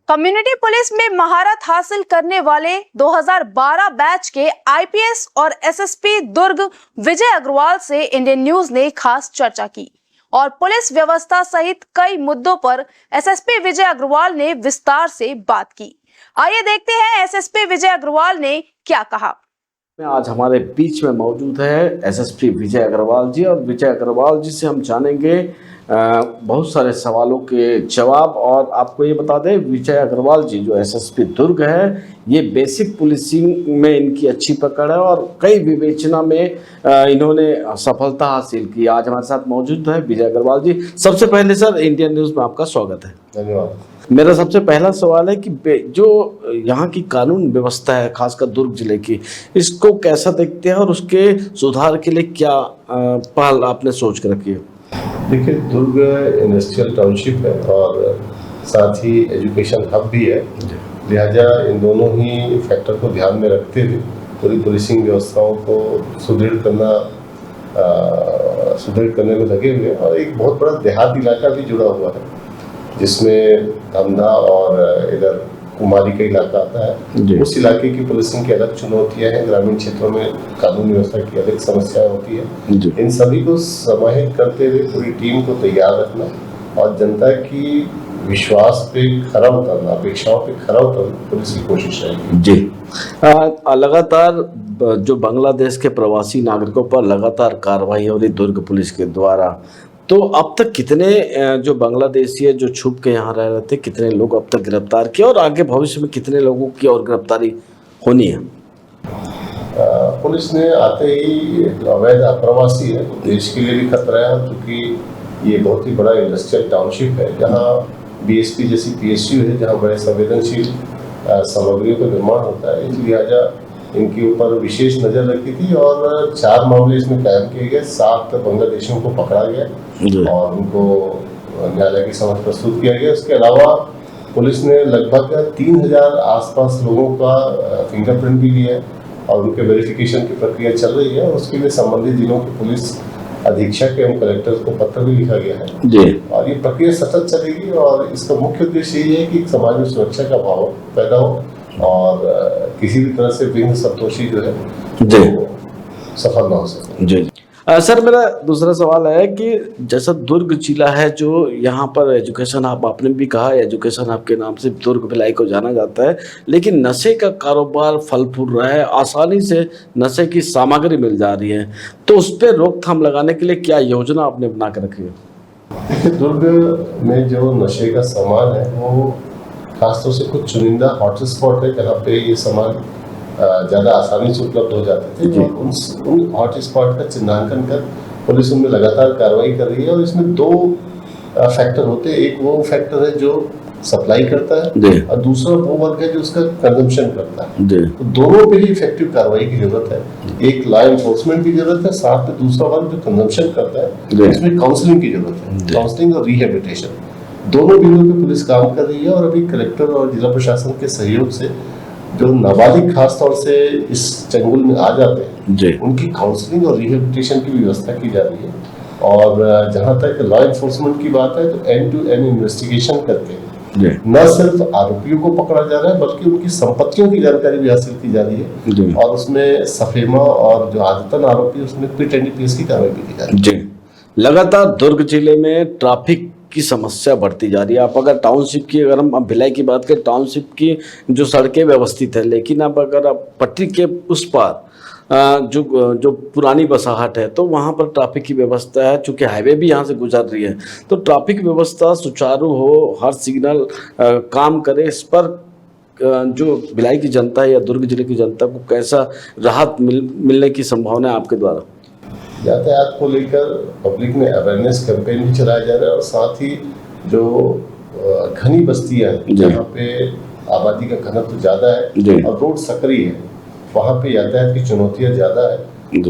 Community police में महारत हासिल करने वाले 2012 बैच के आईपीएस और एसएसपी दुर्ग विजय अग्रवाल से इंडियन न्यूज ने खास चर्चा की और पुलिस व्यवस्था सहित कई मुद्दों पर एसएसपी विजय अग्रवाल ने विस्तार से बात की। आइए देखते हैं एसएसपी विजय अग्रवाल ने क्या कहा। आज हमारे बीच में मौजूद है एसएसपी विजय अग्रवाल जी, और विजय अग्रवाल जी से हम जानेंगे बहुत सारे सवालों के जवाब। और आपको ये बता दें, विजय अग्रवाल जी जो एसएसपी दुर्ग है, ये बेसिक पुलिसिंग में इनकी अच्छी पकड़ है और कई विवेचना में इन्होंने सफलता हासिल की। आज हमारे साथ मौजूद है विजय अग्रवाल जी। सबसे पहले सर, इंडियन न्यूज़ में आपका स्वागत है। धन्यवाद। मेरा सबसे पहला सवाल है कि जो यहाँ की कानून व्यवस्था है, खासकर दुर्ग जिले की, इसको कैसा देखते हैं और उसके सुधार के लिए क्या पहल आपने सोच कर रखी है? देखिए, दुर्ग इंडस्ट्रियल टाउनशिप है और साथ ही एजुकेशन हब भी है, लिहाजा इन दोनों ही फैक्टर को ध्यान में रखते हुए पूरी पुलिसिंग व्यवस्थाओं को सुदृढ़ करने में लगे हुए हैं। और एक बहुत बड़ा देहात इलाका भी जुड़ा हुआ है, जिसमें धमधा और इधर कुमारी का इलाका आता है। उस इलाके की पुलिसिंग की अलग चुनौतियां हैं, ग्रामीण क्षेत्रों में कानून व्यवस्था की अलग समस्याएं होती है। इन सभी को समाहित करते हुए पूरी टीम को तैयार रखना और जनता की विश्वास पे खरा उतरना, अपेक्षाओं पे खरा उतरना पुलिस की कोशिश रहेगी। जी, लगातार जो बांग्लादेश के प्रवासी नागरिकों पर लगातार कार्रवाई हो रही दुर्ग पुलिस के द्वारा, तो अब तक कितने जो बांग्लादेशी है जो छुप के यहाँ रह रहे थे, कितने लोग अब तक गिरफ्तार किए और आगे भविष्य में कितने लोगों की और गिरफ्तारी होनी है? पुलिस ने आते ही अवैध अप्रवासी है, तो देश के लिए भी खतरा है, क्योंकि ये बहुत ही बड़ा इंडस्ट्रियल टाउनशिप है जहाँ बीएसपी जैसी पीएसयू है, जहाँ बड़े संवेदनशील सामग्रियों का निर्माण होता है। इस लिहाजा इनके ऊपर विशेष नज़र रखी थी और 4 मामले इसमें कायम किए गए। 7 बांग्लादेशियों को पकड़ा गया और उनको न्यायालय के समक्ष प्रस्तुत किया गया। उसके अलावा पुलिस ने लगभग 3000 आसपास लोगों का फिंगरप्रिंट भी लिया है और उनके वेरिफिकेशन की प्रक्रिया चल रही है। और उसके लिए संबंधित जिलों के पुलिस अधीक्षक एवं कलेक्टर को पत्र भी लिखा गया है जी। और ये प्रक्रिया सतत चलेगी और इसका मुख्य उद्देश्य ये है कि समाज में सुरक्षा का भाव पैदा हो और किसी भी तरह से विघ्न संतोषी जो है जी सफल ना हो सके। जी सर, मेरा दूसरा सवाल है कि जैसा दुर्ग जिला है जो यहाँ पर एजुकेशन हब, आपने भी कहा एजुकेशन हब के नाम से दुर्ग भिलाई को जाना जाता है, लेकिन नशे का कारोबार फल फूल रहा है, आसानी से नशे की सामग्री मिल जा रही है, तो उस पर रोकथाम लगाने के लिए क्या योजना आपने बना कर रखी है? देखिए, दुर्ग में जो नशे का सामान है वो खासतौर से कुछ चुनिंदा हॉटस्पॉट है जहाँ पे ये सामान ज़्यादा आसानी से उपलब्ध हो जाते थे। और उन हॉटस्पॉट का चिन्हांकन कर पुलिस उनमें लगातार कार्रवाई कर रही है। और इसमें 2 फैक्टर होते हैं। एक वो फैक्टर है जो सप्लाई करता है और दूसरा वो वर्ग है जो उसका कंजम्पशन करता है। तो दोनों पे ही इफेक्टिव कार्रवाई की जरूरत है। एक लॉ एनफोर्समेंट की जरूरत है, साथ में दूसरा वर्ग जो कंजम्पशन करता है इसमें काउंसलिंग की जरूरत है। काउंसलिंग और रिहेबिलिटेशन दोनों बिंदुओं पे पुलिस काम कर रही है। और अभी कलेक्टर और जिला प्रशासन के सहयोग से जो नाबालिग खास तौर से इस चंगुल में आ जाते हैं उनकी काउंसलिंग और रिहेबिलिटेशन की व्यवस्था की जा रही है। और जहां तक लॉ एनफोर्समेंट की बात है तो एंड टू एंड इन्वेस्टिगेशन करके न सिर्फ आरोपियों को पकड़ा जा रहा है बल्कि उनकी संपत्तियों की जानकारी भी हासिल की जा रही है। और उसमें सफेमा और जो आदतन आरोपी उसमें पिट एनडीपीएस की कार्रवाई भी की जा रही है। लगातार दुर्ग जिले में ट्रैफिक की समस्या बढ़ती जा रही है। आप अगर टाउनशिप की, अगर हम भिलाई की बात करें, टाउनशिप की जो सड़कें व्यवस्थित है, लेकिन अब अगर आप पटरी के उस पार जो पुरानी बसाहट है तो वहाँ पर ट्रैफिक की व्यवस्था है, चूँकि हाईवे भी यहाँ से गुजर रही है, तो ट्रैफिक व्यवस्था सुचारू हो, हर सिग्नल काम करे, इस पर जो भिलाई की जनता है या दुर्ग जिले की जनता को कैसा राहत मिलने की संभावना है आपके द्वारा? यातायात को लेकर पब्लिक में अवेयरनेस कैंपेन भी चलाया जा रहा है और साथ ही जो घनी बस्तियां हैं जहाँ पे आबादी का घनत्व ज़्यादा है और रोड सक्रिय है, वहाँ पे यातायात की चुनौतियाँ ज़्यादा है।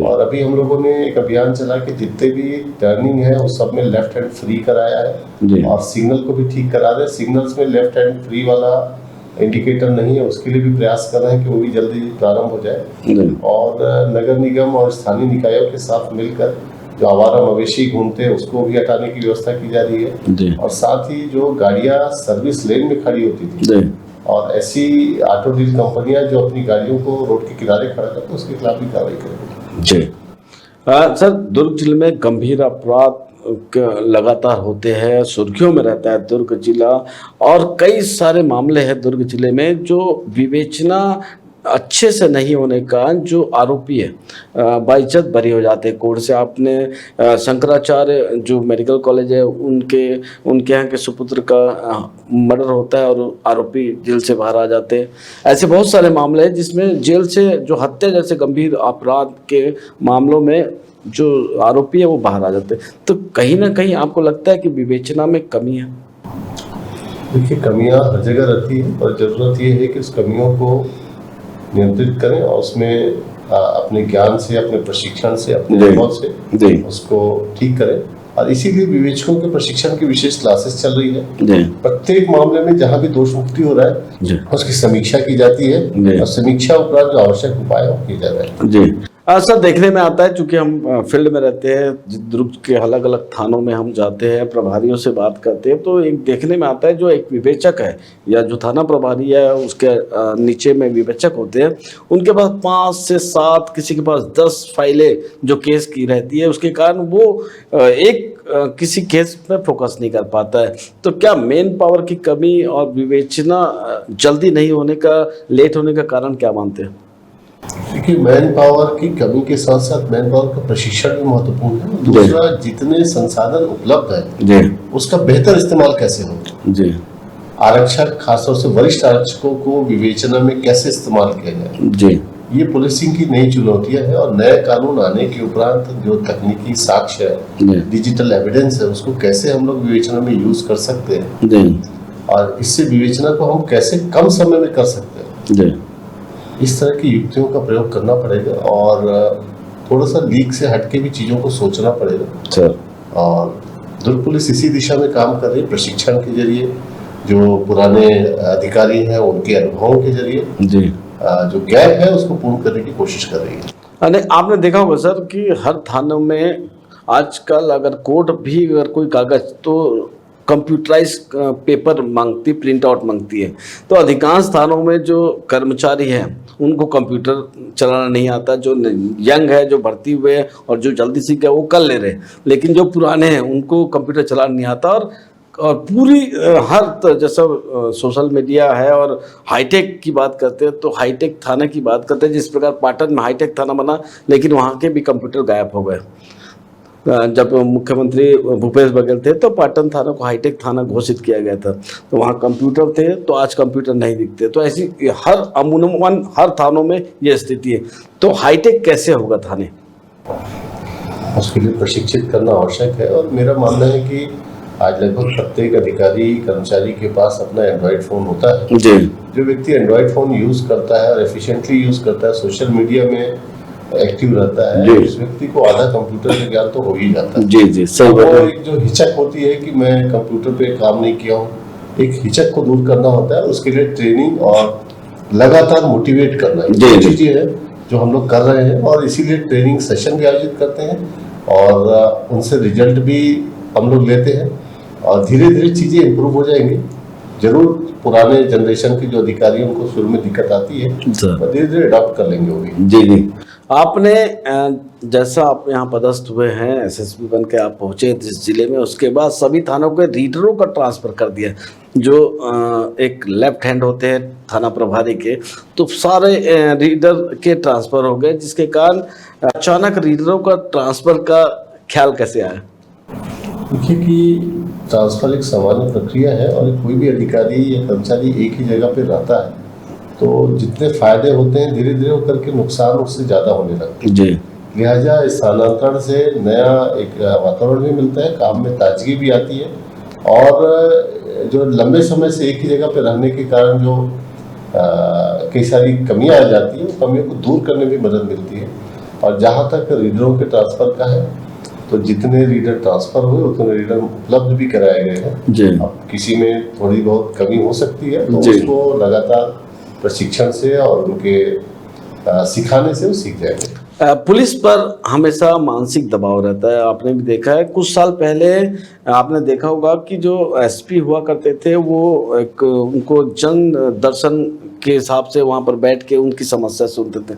और अभी हम लोगों ने एक अभियान चला के जितने भी टर्निंग है उस सब में लेफ्ट हैंड फ्री कराया है और सिग्नल को भी ठीक करा रहे हैं। सिग्नल्स में लेफ्ट हैंड फ्री वाला इंडिकेटर नहीं है, उसके लिए भी प्रयास कर रहे हैं कि वो भी जल्दी प्रारंभ हो जाए। और नगर निगम और स्थानीय निकायों के साथ मिलकर जो आवारा मवेशी घूमते हैं उसको भी हटाने की व्यवस्था की जा रही है जी और साथ ही जो गाड़ियां सर्विस लेन में खड़ी होती थी जी और ऐसी ऑटो डील कंपनियां जो अपनी गाड़ियों को रोड के किनारे खड़ा करते हैं उसके खिलाफ भी कार्रवाई करेंगे। जी सर, दुर्ग जिले में गंभीर अपराध लगातार होते हैं, सुर्खियों में रहता है दुर्ग जिला, और कई सारे मामले हैं दुर्ग जिले में जो विवेचना अच्छे से नहीं होने का जो आरोपी है बाइज्जत बरी हो जाते हैं कोर्ट से। आपने शंकराचार्य जो मेडिकल कॉलेज है उनके यहाँ के सुपुत्र का मर्डर होता है और आरोपी जेल से बाहर आ जाते हैं। ऐसे बहुत सारे मामले हैं जिसमें जेल से जो हत्या जैसे गंभीर अपराध के मामलों में जो आरोपी है वो बाहर आ जाते हैं। तो कहीं ना कहीं आपको लगता है कि विवेचना में कमी है? देखिए, कमियां हर जगह रहती है और जरूरत ये है कि उस कमियों को नियंत्रित करें और उसमें अपने ज्ञान से, अपने प्रशिक्षण से, अपने अनुभव से उसको ठीक करें। और इसीलिए विवेचकों के प्रशिक्षण की विशेष क्लासेस चल रही है। प्रत्येक मामले में जहां भी दोष मुक्ति हो रहा है उसकी समीक्षा की जाती है और समीक्षा उपरांत जो आवश्यक उपाय किए जा रहे हैं। जी सर, देखने में आता है चूंकि हम फील्ड में रहते हैं, दुर्ग के अलग अलग थानों में हम जाते हैं, प्रभारियों से बात करते हैं, तो एक देखने में आता है जो एक विवेचक है या जो थाना प्रभारी है उसके नीचे में विवेचक होते हैं, उनके पास 5 से 7, किसी के पास 10 फाइलें जो केस की रहती है, उसके कारण वो किसी केस में फोकस नहीं कर पाता है। तो क्या मेन पावर की कमी और विवेचना जल्दी नहीं होने का, लेट होने का कारण क्या मानते हैं? देखिए, मैन पावर की कमी के साथ साथ मैन पावर का प्रशिक्षण भी महत्वपूर्ण है। दूसरा, जितने संसाधन उपलब्ध है उसका बेहतर इस्तेमाल कैसे हो। जी आरक्षक, खासतौर से वरिष्ठ आरक्षकों को विवेचना में कैसे इस्तेमाल किया जाए, जी ये पुलिसिंग की नई चुनौतियां हैं। और नए कानून आने के उपरांत जो तकनीकी साक्ष्य है, डिजिटल एविडेंस है, उसको कैसे हम लोग विवेचना में यूज कर सकते हैं और इससे विवेचना को हम कैसे कम समय में कर सकते हैं, इस तरह की युक्तियों का प्रयोग करना पड़ेगा और थोड़ा सा लीक से हटके भी चीजों को सोचना पड़ेगा। और दुर्ग पुलिस इसी दिशा में काम कर रही है, प्रशिक्षण के जरिए, जो पुराने अधिकारी हैं उनके अनुभवों के जरिए जो गैप है उसको पूर्ण करने की कोशिश कर रही है। आपने देखा होगा सर कि हर थानों में आजकल अगर कोर्ट भी अगर कोई कागज तो कंप्यूटराइज पेपर मांगती, प्रिंट आउट मांगती है, तो अधिकांश थानों में जो कर्मचारी हैं उनको कंप्यूटर चलाना नहीं आता। जो यंग है, जो भर्ती हुए हैं और जो जल्दी सीख गए वो कर ले रहे हैं, लेकिन जो पुराने हैं उनको कंप्यूटर चलाना नहीं आता। और पूरी हर जैसा सोशल मीडिया है और हाईटेक की बात करते हैं तो हाईटेक थाना की बात करते हैं, जिस प्रकार पाटन में हाईटेक थाना बना लेकिन वहाँ के भी कंप्यूटर गायब हो गए। जब मुख्यमंत्री भूपेश बघेल थे तो पाटन थाना को हाईटेक थाना घोषित किया गया था, तो वहाँ कंप्यूटर थे, तो आज कंप्यूटर नहीं दिखते। तो ऐसी हर अमूमन हर थानों में ये स्थिति है। तो हाईटेक कैसे होगा थाने? उसके लिए प्रशिक्षित करना आवश्यक है और मेरा मानना है कि आज लगभग प्रत्येक अधिकारी, कर्मचारी के पास अपना एंड्रॉयड फोन होता है। जो व्यक्ति एंड्रॉयड फोन यूज करता है और एफिशिएंटली यूज करता है, सोशल मीडिया में एक्टिव रहता है, उस व्यक्ति को आधा कंप्यूटर का ज्ञान तो हो ही जाता है। सही बात है। एक जो हिचक होती है कि मैं कंप्यूटर पे काम नहीं किया हूँ, एक हिचक को दूर करना होता है। उसके लिए ट्रेनिंग और लगातार मोटिवेट करना, ये चीजें हैं जो हम लोग कर रहे हैं और इसीलिए ट्रेनिंग सेशन भी आयोजित करते हैं और उनसे रिजल्ट भी हम लोग लेते हैं और धीरे धीरे चीजें इम्प्रूव हो जाएंगी। जरूर पुराने जनरेशन के जो अधिकारी हैं उनको शुरू में दिक्कत आती है, पर धीरे धीरे अडॉप्ट कर लेंगे वो भी। जी आपने जैसा आप यहाँ पदस्थ हुए हैं, एसएसपी बन के आप पहुँचे जिस जिले में, उसके बाद सभी थानों के रीडरों का ट्रांसफ़र कर दिया, जो एक लेफ्ट हैंड होते हैं थाना प्रभारी के, तो सारे रीडर के ट्रांसफ़र हो गए, जिसके कारण अचानक रीडरों का ट्रांसफ़र का ख्याल कैसे आया? देखिए कि ट्रांसफ़र एक सामान्य प्रक्रिया है और कोई भी अधिकारी या कर्मचारी एक ही जगह पे रहता है तो जितने फायदे होते हैं धीरे धीरे होकर के नुकसान उससे ज़्यादा होने लगते हैं। लिहाजा स्थानांतरण से नया एक वातावरण भी मिलता है, काम में ताजगी भी आती है और जो लंबे समय से एक ही जगह पे रहने के कारण जो कई सारी कमियां आ जाती हैं, कमियों को दूर करने में मदद मिलती है। और जहाँ तक रीडरों के ट्रांसफ़र का है, तो जितने रीडर ट्रांसफ़र हुए उतने रीडर उपलब्ध भी कराए गए हैं। अब किसी में थोड़ी बहुत कमी हो सकती है तो उसको लगातार प्रशिक्षण से और उनके सिखाने से वो सीख जाएंगे। पुलिस पर हमेशा मानसिक दबाव रहता है। आपने भी देखा है, कुछ साल पहले आपने देखा होगा कि जो एसपी हुआ करते थे वो एक उनको जन दर्शन के हिसाब से वहां पर बैठ के उनकी समस्या सुनते थे।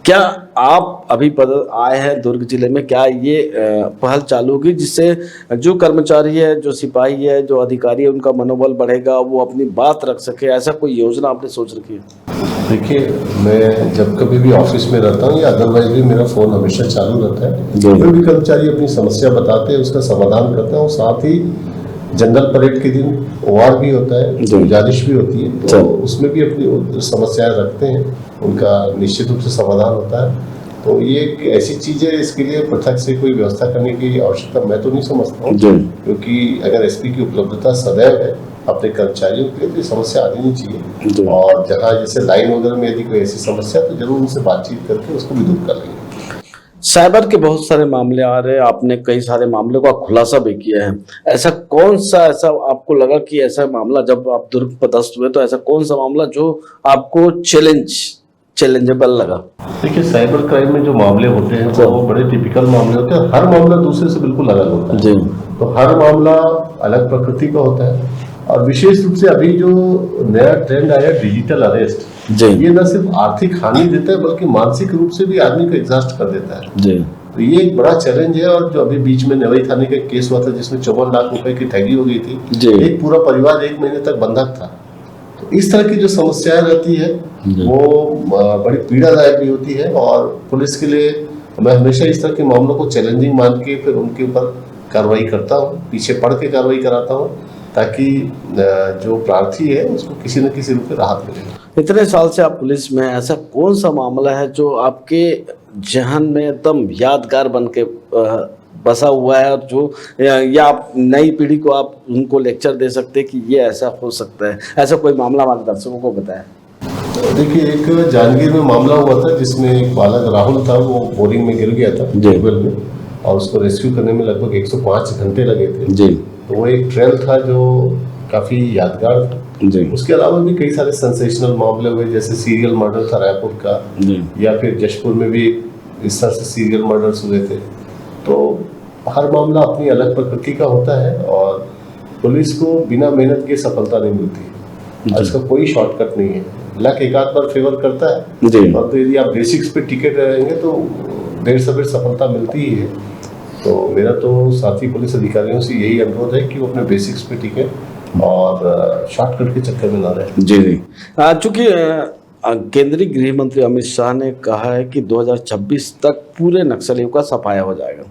क्या आप अभी आए हैं दुर्ग जिले में, क्या ये पहल चालू होगी जिससे जो कर्मचारी है, जो सिपाही है, जो अधिकारी है, उनका मनोबल बढ़ेगा, वो अपनी बात रख सके? ऐसा कोई योजना आपने सोच रखी है? देखिए, मैं जब कभी भी ऑफिस में रहता हूँ या अदरवाइज भी मेरा फोन हमेशा चालू रहता है। कोई भी कर्मचारी अपनी समस्या बताते हैं, उसका समाधान करते हैं, और साथ ही जंगल परेड के दिन ओआर भी होता है, गुजारिश भी होती है, तो उसमें भी अपनी समस्याएं रखते हैं, उनका निश्चित रूप से समाधान होता है। तो ये एक ऐसी चीज है, इसके लिए पृथक से कोई व्यवस्था करने की आवश्यकता मैं तो नहीं समझता हूँ, क्योंकि अगर एसपी की उपलब्धता सदैव है अपने कर्मचारियों के लिए, तो समस्या आनी नहीं चाहिए। और जहाँ जैसे लाइन वगैरह में यदि कोई ऐसी समस्या, तो जरूर उनसे बातचीत करके उसको भी दूर कर लेंगे। साइबर के बहुत सारे मामले आ रहे हैं, आपने कई सारे मामले का खुलासा भी किया है। ऐसा कौन सा ऐसा आपको लगा कि ऐसा मामला, जब आप दुर्ग पदस्थ हुए, तो ऐसा कौन सा मामला जो आपको चैलेंजेबल लगा? देखिए, साइबर क्राइम में जो मामले होते हैं वो बड़े टिपिकल मामले होते हैं। हर मामला दूसरे से बिल्कुल अलग होता है जी। तो हर मामला अलग प्रकृति का होता है, और विशेष रूप से अभी जो नया ट्रेंड आया डिजिटल अरेस्ट, ये न सिर्फ आर्थिक हानि देता है बल्कि मानसिक रूप से भी आदमी को एग्जॉस्ट कर देता है जी। तो ये एक बड़ा चैलेंज है। और जो अभी बीच में नवई थाने का केस हुआ था जिसमें 54 लाख रुपए की ठगी हो गई थी, एक पूरा परिवार 1 महीने तक बंधक था। तो इस तरह की जो समस्याएं रहती है वो बड़ी पीड़ादायक भी होती है, और पुलिस के लिए मैं हमेशा इस तरह के मामलों को चैलेंजिंग मान के फिर उनके ऊपर कार्रवाई करता हूँ, पीछे पड़ के कार्रवाई कराता हूँ, ताकि जो प्रार्थी है उसको किसी न किसी रूप में राहत मिले। इतने साल से आप पुलिस में, ऐसा कौन सा मामला है जो आपके जहन में एकदम यादगार बन के बसा हुआ है, और जो या आप नई पीढ़ी को आप उनको लेक्चर दे सकते हैं कि ये ऐसा हो सकता है? ऐसा कोई मामला हमारे दर्शकों को बताएं। देखिए, एक जांजगीर में मामला हुआ था जिसमें एक बालक राहुल था, वो बोरिंग में गिर गया था ट्यूबवेल में, और उसको रेस्क्यू करने में लगभग 105 घंटे लगे थे जी। तो वो एक ट्रेल था जो काफी यादगार था जी। उसके अलावा भी कई सारे सेंसेशनल मामले हुए, जैसे सीरियल मर्डर था रायपुर का जी। या फिर जशपुर में भी इस तरह से सीरियल मर्डर्स हुए थे। तो हर मामला अपनी अलग प्रकृति का होता है, और पुलिस को बिना मेहनत के सफलता नहीं मिलती, इसका कोई शॉर्टकट नहीं है। लक एक आध बार फेवर करता है जी। और तो यदि आप बेसिक्स पे टिके रहेंगे तो देर सवेर सफलता मिलती ही है। तो मेरा तो साथी पुलिस अधिकारियों से यही अनुरोध है कि वो अपने बेसिक्स पे टिके और शॉर्टकट के चक्कर में ना रहे। जी जी। चूंकि केंद्रीय गृह मंत्री अमित शाह ने कहा है कि 2026 तक पूरे नक्सलियों का सफाया हो जाएगा।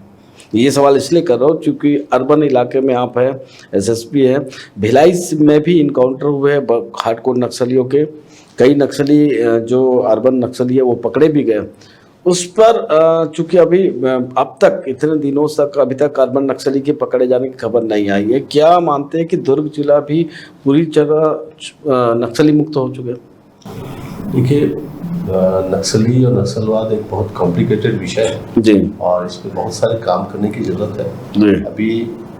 ये सवाल इसलिए कर रहा हूँ क्योंकि अर्बन इलाके में आप है, एसएसपी है, भिलाई में भी इनकाउंटर हुए हैं हार्डकोर नक्सलियों के। कई नक्सली जो अर्बन नक्सली है वो पकड़े भी गए। उस पर चूंकि अभी अब तक इतने दिनों तक अभी तक अर्बन नक्सली के पकड़े जाने की खबर नहीं आई है। क्या मानते हैं कि दुर्ग जिला भी पूरी तरह नक्सली मुक्त हो चुके? देखिए, नक्सली और नक्सलवाद एक बहुत कॉम्प्लिकेटेड विषय है जी, और इस पर बहुत सारे काम करने की जरूरत है। अभी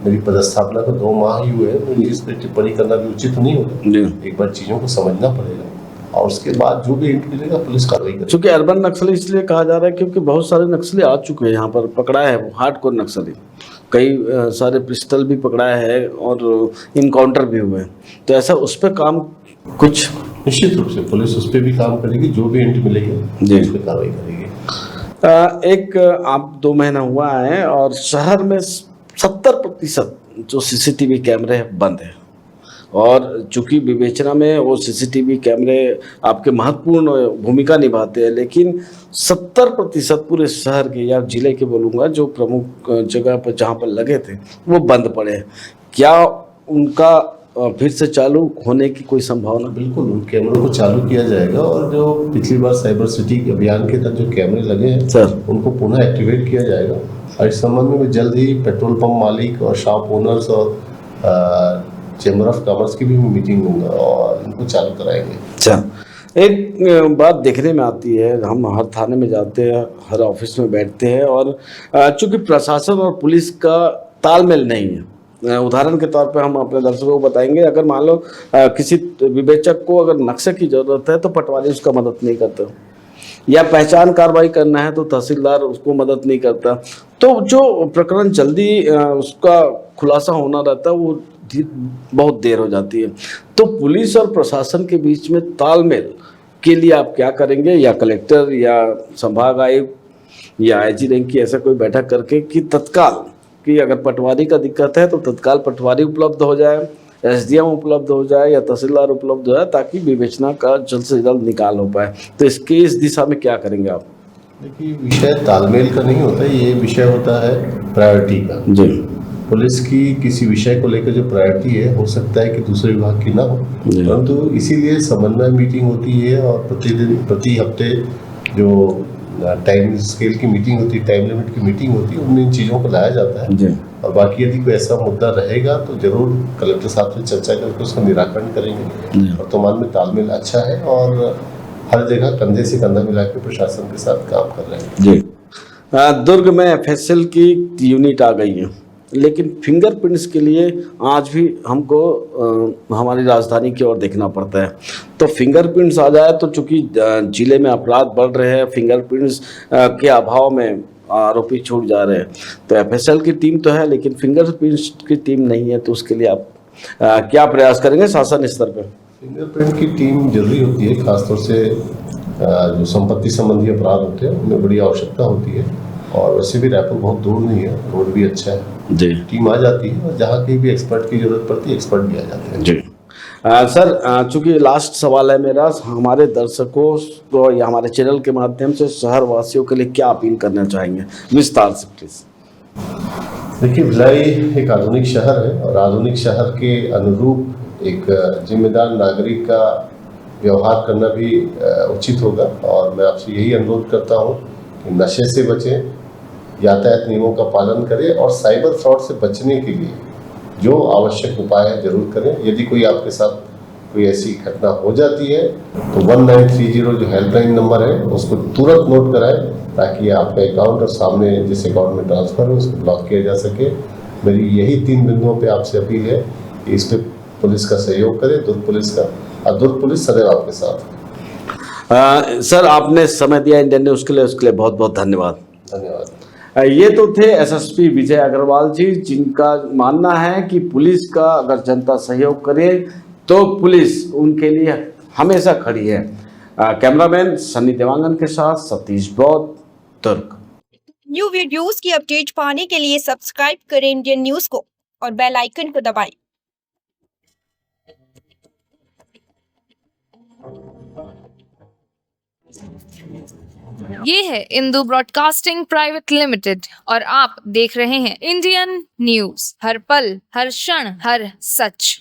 मेरी पदस्थापना को 2 माह ही हुए हैं, मुझे इस पर टिप्पणी करना भी उचित नहीं होगा। एक बार चीजों को समझना पड़ेगा, और उसके बाद जो भी हिंट मिलेगा पुलिस कार्रवाई करेगी। क्योंकि अर्बन नक्सली इसलिए कहा जा रहा है क्योंकि बहुत सारे नक्सली आ चुके हैं यहाँ पर, पकड़ा है हार्डकोर नक्सली, कई सारे पिस्टल भी पकड़ा है और इनकाउंटर भी हुए। तो ऐसा उस पर काम कुछ निश्चित रूप से पुलिस उस पर भी काम करेगी, जो भी हिंट मिलेगी उस पर कार्रवाई करेगी। एक आप 2 महीना हुआ है और शहर में 70% जो सीसीटीवी कैमरे बंद है, और चूंकि विवेचना में वो सीसीटीवी कैमरे आपके महत्वपूर्ण भूमिका निभाते हैं, लेकिन 70% पूरे शहर के या जिले के बोलूँगा जो प्रमुख जगह पर जहाँ पर लगे थे वो बंद पड़े हैं। क्या उनका फिर से चालू होने की कोई संभावना? बिल्कुल, उन कैमरों को चालू किया जाएगा, और जो पिछली बार साइबर सिटी अभियान के तहत जो कैमरे लगे हैं सर, उनको पुनः एक्टिवेट किया जाएगा। और इस संबंध में जल्द ही पेट्रोल पंप मालिक और शॉप ओनर्स और चैम्बर ऑफ कॉमर्स की भी मीटिंग होगा और इनको चालू कराएंगे। अच्छा, एक बात देखने में आती है, हम हर थाने में जाते हैं, हर ऑफिस में बैठते हैं, और चूंकि प्रशासन और पुलिस का तालमेल नहीं है। उदाहरण के तौर पे हम अपने दर्शकों को बताएंगे, अगर मान लो किसी विवेचक को अगर नक्शे की जरूरत है तो पटवारी उसका मदद नहीं करते। या पहचान कार्रवाई करना है तो तहसीलदार उसको मदद नहीं करता। तो जो प्रकरण जल्दी उसका खुलासा होना रहता है वो बहुत देर हो जाती है। तो पुलिस और प्रशासन के बीच में तालमेल के लिए आप क्या करेंगे, या कलेक्टर या संभाग आयुक्त या आईजी रैंक की ऐसा कोई बैठक करके कि तत्काल कि अगर पटवारी का दिक्कत है तो तत्काल पटवारी उपलब्ध हो जाए, एसडीएम उपलब्ध हो जाए या तहसीलदार उपलब्ध हो जाए, ताकि विवेचना का जल्द से जल्द निकाल हो पाए। तो इस दिशा में क्या करेंगे आप? देखिए, विषय तालमेल का नहीं होता, ये विषय होता है प्रायोरिटी का। जी। पुलिस की किसी विषय को लेकर जो प्रायोरिटी है, हो सकता है कि दूसरे विभाग की ना हो, परंतु इसीलिए समन्वय मीटिंग होती है और प्रति हफ्ते जो टाइम स्केल की मीटिंग होती है, टाइम लिमिट की मीटिंग होती है, उनमें इन चीज़ों को लाया जाता है। जी। और बाकी यदि कोई ऐसा मुद्दा रहेगा तो जरूर कलेक्टर साहब से चर्चा करके उसका निराकरण करेंगे। वर्तमान में तालमेल अच्छा है और हर जगह कंधे से कंधा मिला के प्रशासन के साथ काम कर रहे हैं। जी। दुर्ग में एफएसएल की यूनिट आ गई है, लेकिन फिंगरप्रिंट्स के लिए आज भी हमको हमारी राजधानी की ओर देखना पड़ता है। तो फिंगरप्रिंट्स आ जाए तो चूंकि जिले में अपराध बढ़ रहे हैं, फिंगरप्रिंट्स के अभाव में आरोपी छूट जा रहे हैं। तो एफएसएल की टीम तो है लेकिन फिंगरप्रिंट्स की टीम नहीं है, तो उसके लिए आप क्या प्रयास करेंगे शासन स्तर पर? फिंगरप्रिंट की टीम जरूरी होती है, खासतौर से जो संपत्ति संबंधी अपराध होते हैं उनमें बड़ी आवश्यकता होती है। और वैसे भी रायपुर बहुत दूर नहीं है, रोड भी अच्छा है। जी। टीम आ जाती है और जहाँ कहीं भी एक्सपर्ट की जरूरत पड़ती है, एक्सपर्ट भी आ जाते हैं। जी। सर, चूंकि लास्ट सवाल है मेरा, हमारे दर्शकों को या हमारे चैनल के माध्यम से शहर वासियों के लिए क्या अपील करना चाहेंगे, विस्तार से प्लीज? देखिए, भिलाई एक आधुनिक शहर है और आधुनिक शहर के अनुरूप एक जिम्मेदार नागरिक का व्यवहार करना भी उचित होगा। और मैं आपसे यही अनुरोध करता हूँ कि नशे से बचें, यातायात नियमों का पालन करें और साइबर फ्रॉड से बचने के लिए जो आवश्यक उपाय है जरूर करें। यदि कोई आपके साथ कोई ऐसी घटना हो जाती है तो 1930 जो हेल्पलाइन नंबर है उसको तुरंत नोट कराएं, ताकि आपका अकाउंट और सामने जिस अकाउंट में ट्रांसफर है उसको ब्लॉक किया जा सके। मेरी यही 3 बिंदुओं पे आपसे अपील है कि इस पे पुलिस का सहयोग करें, दुर्ग पुलिस का, और दुर्ग पुलिस सदैव आपके साथ। सर, आपने समय दिया इंडियन न्यूज़ के लिए, उसके लिए बहुत बहुत धन्यवाद। धन्यवाद। ये तो थे एसएसपी विजय अग्रवाल जी, जिनका मानना है कि पुलिस का अगर जनता सहयोग करे तो पुलिस उनके लिए हमेशा खड़ी है। कैमरामैन सन्नी देवांगन के साथ सतीश बौद्ध, दुर्ग। न्यू वीडियोस की अपडेट पाने के लिए सब्सक्राइब करें इंडियन न्यूज को और बेल आइकन को दबाएं। ये है इंदू ब्रॉडकास्टिंग प्राइवेट लिमिटेड और आप देख रहे हैं इंडियन न्यूज, हर पल, हर क्षण, हर सच।